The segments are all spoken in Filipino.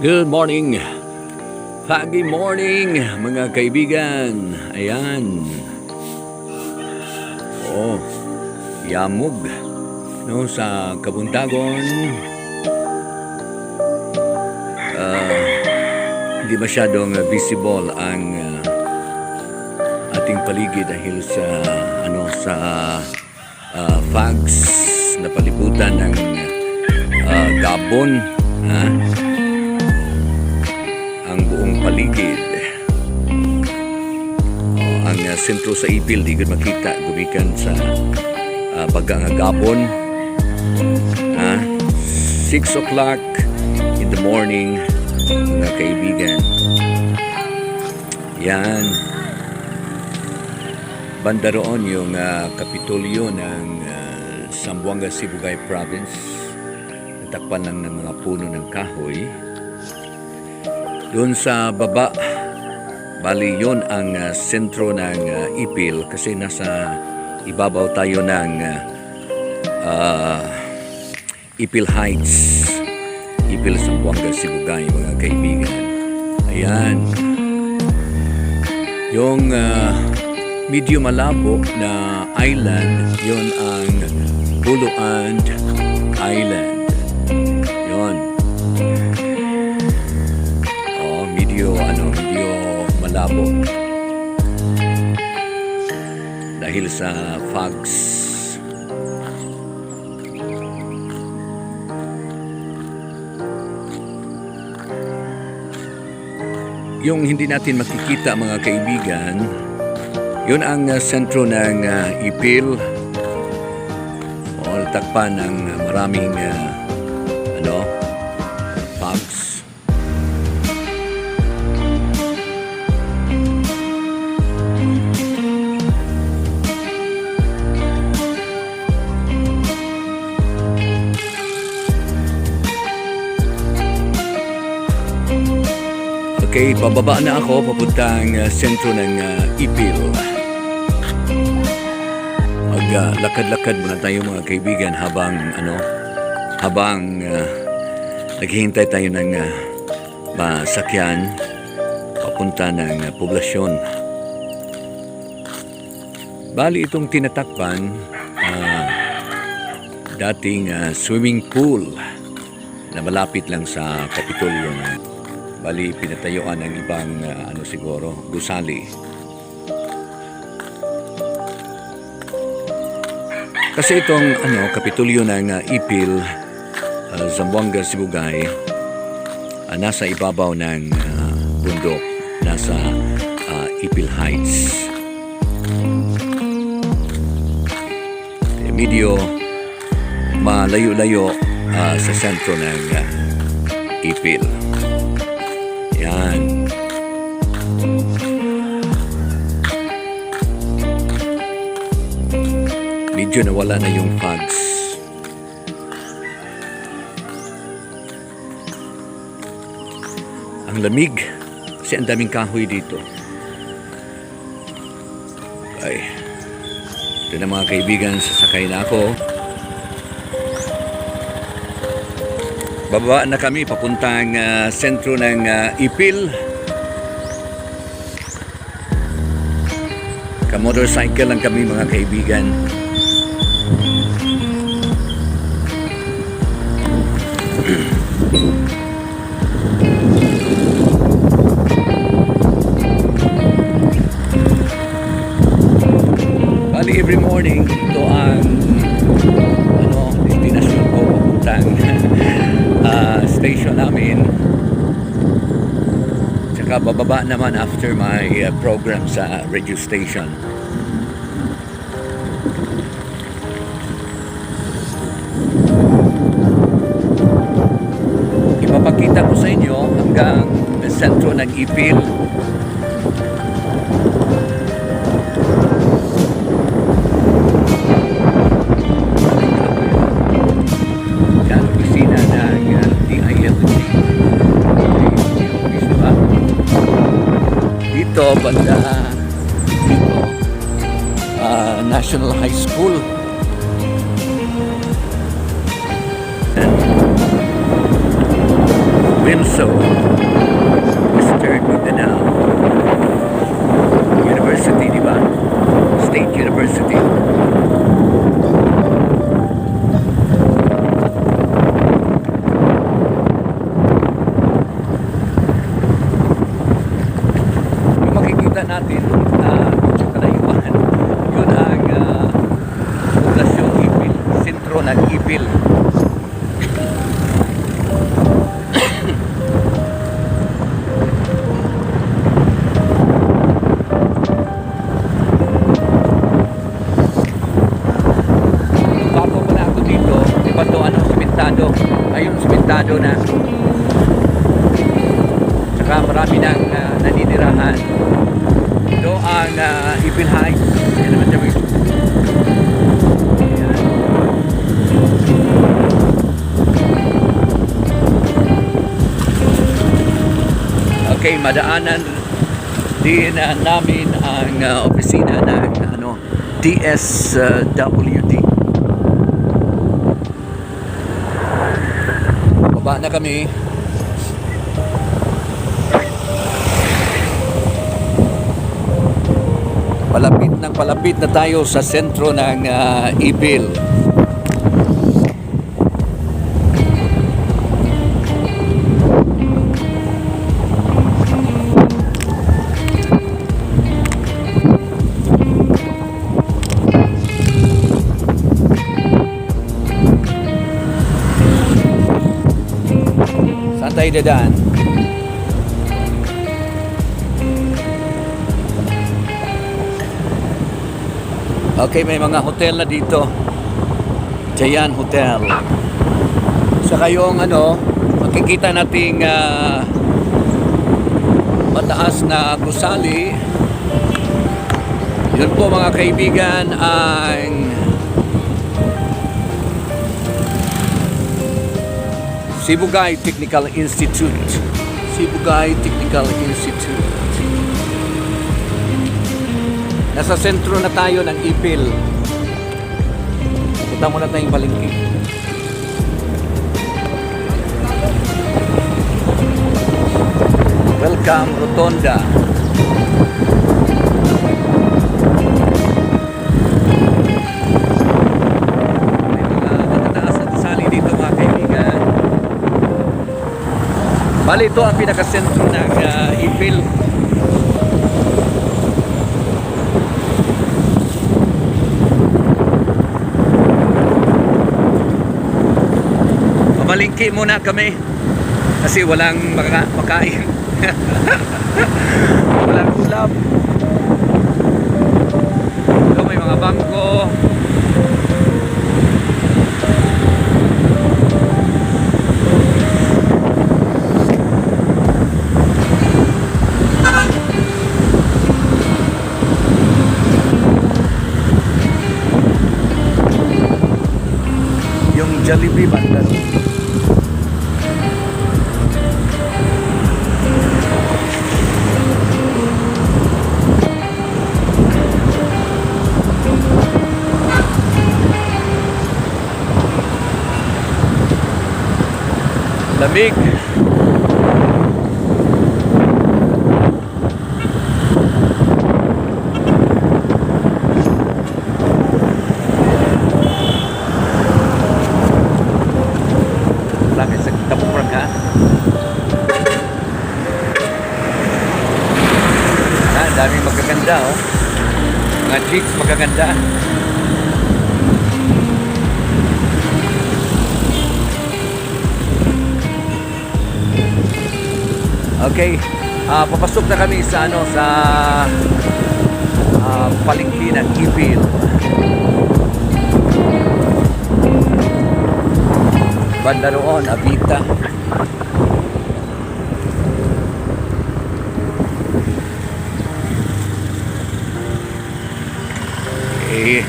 Good morning. Foggy morning, mga kaibigan. Ayan. Oh, yamog. No, sa Kabuntagon. Hindi masyadong visible ang ating paligid dahil sa fogs na palibutan ng Gabon. Ang buong paligid. Ang sentro sa Ipil di gud makita gumikan sa bagang Gabon. 6 o'clock in the morning, mga kaibigan. Yan. Banda roon yung kapitolyo ng Zamboanga, Sibugay Province. Natakpan lang ng mga puno ng kahoy. Doon sa baba, bali yun ang sentro ng Ipil kasi nasa ibabaw tayo ng Ipil Heights, Ipil, Zamboanga, Sibugay, mga kaibigan. Ayan. Yung medyo malabo na island, yun ang Buluan Island. Yun. Medyo malabo dahil sa fogs. Yung hindi natin makikita, mga kaibigan, yun ang sentro ng Ipil. Takpan ng maraming fogs. Okay, bababa na ako papuntang sentro ng Ipil. Maglakad-lakad muna tayo, mga kaibigan, habang naghihintay tayo ng masakyan papunta ng poblasyon. Bali itong tinatakpan dating swimming pool na malapit lang sa Kapitolyo. Bali, pinatayuan ng ibang siguro, gusali. Kasi itong Kapitolyo ng Ipil, Zamboanga, Sibugay, nasa ibabaw ng bundok, nasa Ipil Heights. Medyo malayo-layo sa sentro ng Ipil. Yan. Medyo nawala na yung fogs. Ang lamig kasi ang daming kahoy dito. Ay, ito na, mga kaibigan, sasakay na ako. Bababa na kami papuntang sentro ng Ipil. Ka-motorcycle lang kami, mga kaibigan. Bali, every morning ito ang destination ko papuntang station namin. Tsaka bababa naman after my program sa radio station. Ipapakita ko sa inyo hanggang sentro ng Ipil. Dito, banda dito, National High School. Windsor, Western Mindanao University, di ba? State University. Yung makikita natin na sa kalayuan, yun ang poblasyon Ipil, sentro ng Ipil. Ayun, simentado na. Saka marami nang naninirahan. Ito ang Ipil Heights. Yan naman siya. Yan. Okay, madaanan din namin ang opisina ng DSWD. Baba na kami. Palapit na tayo sa sentro ng Ipil. Saan tayo dadaan? Okay, may mga hotel na dito. Jayan Hotel. Saka yung makikita nating mataas na gusali. Yun po mga kaibigan ang Sibugay Technical Institute. Sibugay Technical Institute. Nasa sentro na tayo ng Ipil. Punta muna tayong palengke. Welcome Rotonda. May mga matataas na gusali dito mga kaibigan. Bali, ito ang pinakasentro ng Ipil. Mamalingki muna kami kasi walang makain. Walang ulam. Ito may mga bangko. Yung Jollibee banda. Lamig. Lagi sa Kapurang ha. Daming magaganda oh. Mga chicks magaganda. Okay, papasok na kami sa palengke ng Ipil. Banda roon, Abita. Okay.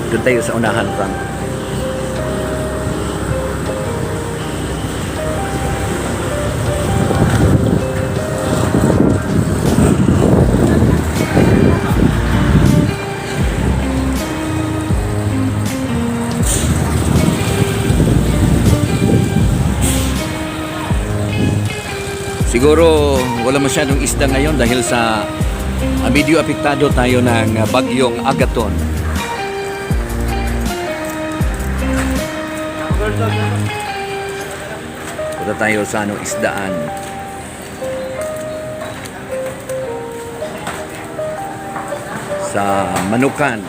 Doon tayo sa unahan, Frank. Siguro wala masyadong isda ngayon dahil sa medyo apektado tayo ng bagyong Agaton. Punta tayo sa isdaan. Sa Manukan.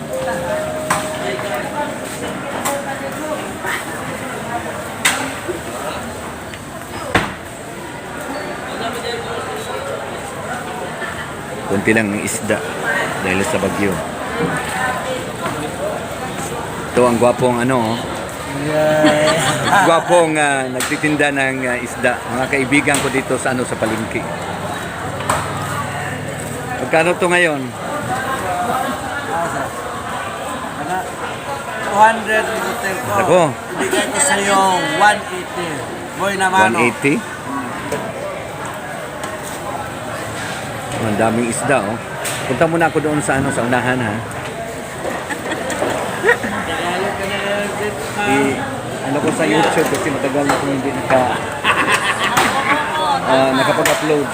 Kunti lang ng isda dahil sa bagyo. Ito ang gwapong gwapong nagtitinda ng isda. Mga kaibigan ko dito sa sa palengke. Magkano to ngayon? 200 hotel ko. Ako. Ibigay ko sa iyo 180. Boy naman. 180? Ang daming isda, oh. Punta muna ako doon sa sa unahan, ha. Ano ko sa YouTube kasi matagal na kung hindi nakapag-upload.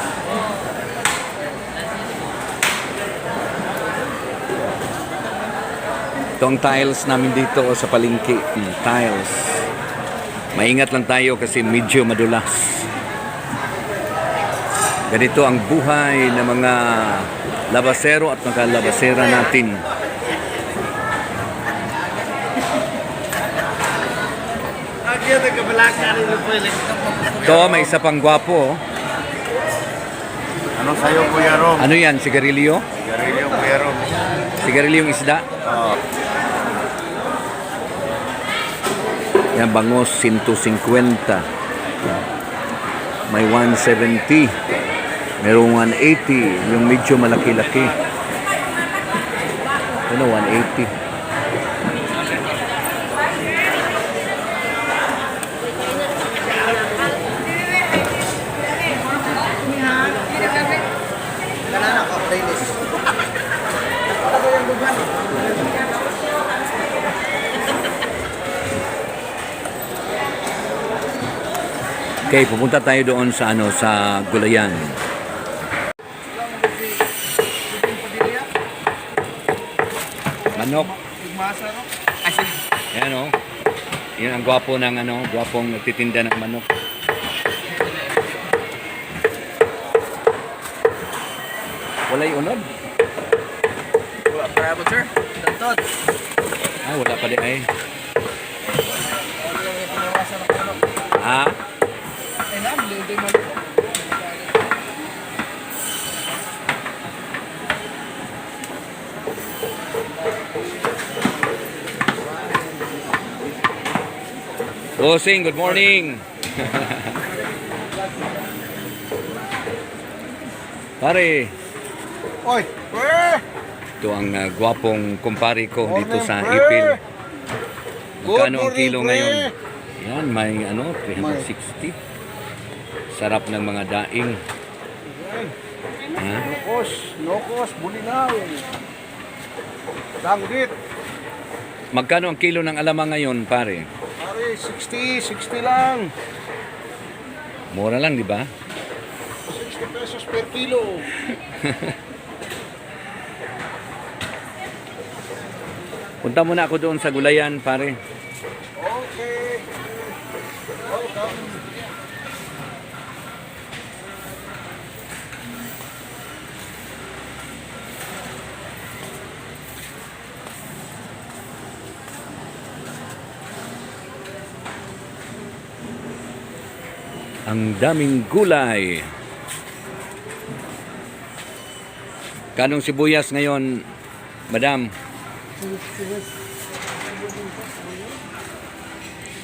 Itong tiles namin dito sa palengke, tiles. Maingat lang tayo kasi medyo madulas. Ganito ang buhay ng mga labasero at mga labasera natin. Ito, may isa pang gwapo. Ano sa'yo, Kuya Rom? Ano yan? Sigarilyo? Garilyo, Kuya Rom. Sigarilyong isda? Oo. Yan, bangos, 150. May 170. Merong 180. Yung medyo malaki-laki. Ano, 180. Okay, pupunta tayo doon sa sa gulayan. Manok. Yan oh. Yan ang gwapo ng gwapong nagtitinda ng manok. Walay unod. Wala pa ba, sir? Tantot. Wala pa di ay. Ah? Bossing, good morning. Pare, Oy! ito ang gwapong kumpare ko dito sa Ipil. Magkano ang kilo ngayon? Yan, may 360. Sarap ng mga daing. Ha? Nokos, bulinaw. Danggit. Magkano ang kilo ng alamang ngayon, pare? Pare, 60 lang. Mura lang, di ba? 60 pesos per kilo. Punta muna ako doon sa gulayan, pare. Okay. Welcome. Ang daming gulay. Kanong sibuyas ngayon, madam?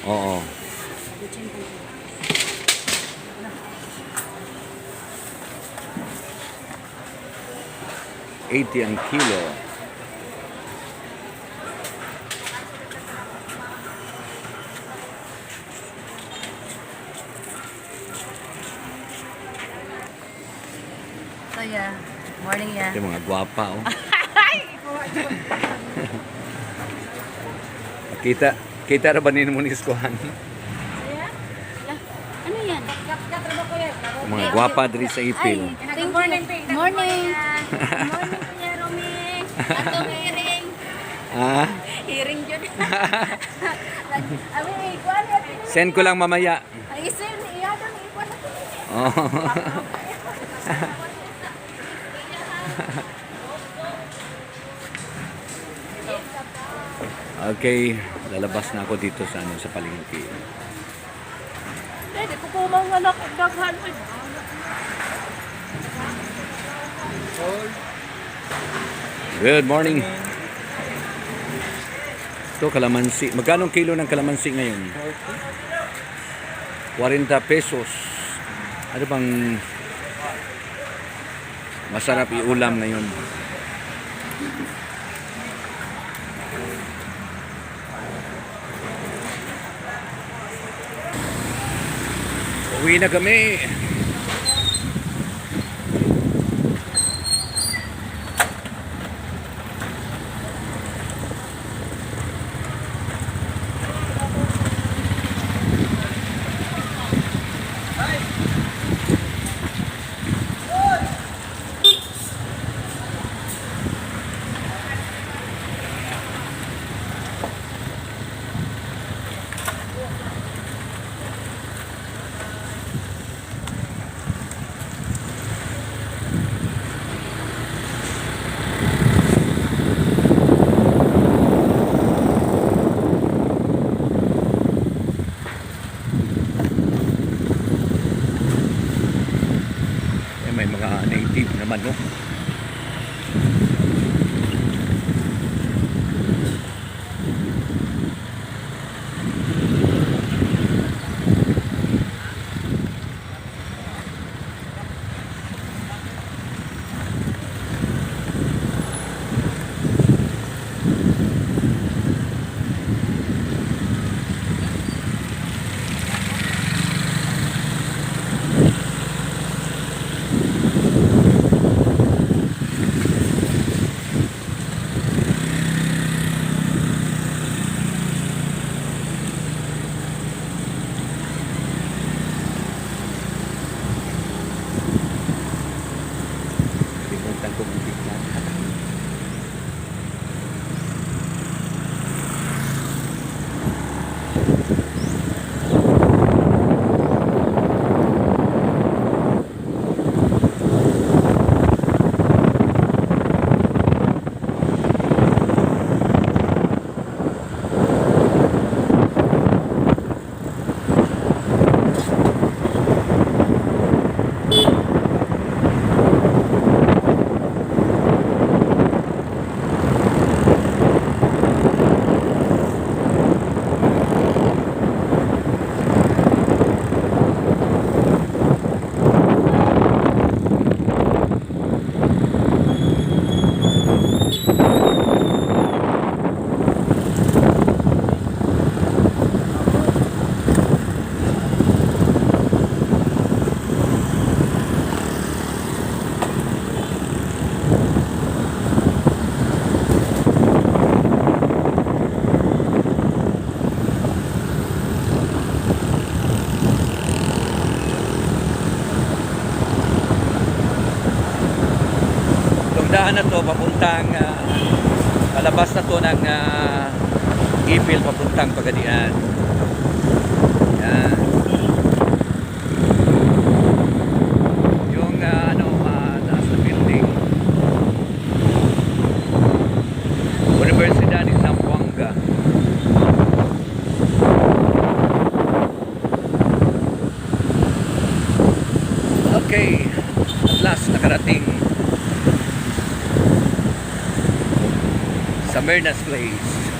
Oo. $80 ang kilo. So yeah, morning yeah. Ito mga gwapa, oh. Kita na ba nino mo ni Skuhan? Yeah? Ano yan? Mga gwapa diri sa Ipil. Good morning. Morning. Morning, Kuya Roming. Atong hearing. Ah, Hearing dyan. Abi, ikuan natin. send ko lang mamaya. Ay, isin, iya doon, ikuan natin. Oh. Okay, lalabas na ako dito sa sa palengke. Hindi ko po mga anak, daghan. Good morning. Ito, kalamansi. Magkano ang kilo ng kalamansi ngayon? 40 pesos. Ano bang masarap iulam ngayon? Uwi na kami. May mga native naman, no? Limutan ko muntik na. Daan na to papuntang palabas na to ng Ipil papuntang Pagadian. Yan. Yung taas na building. Universidad ni Zamboanga. Okay, at last nakarating sa Mernas Place.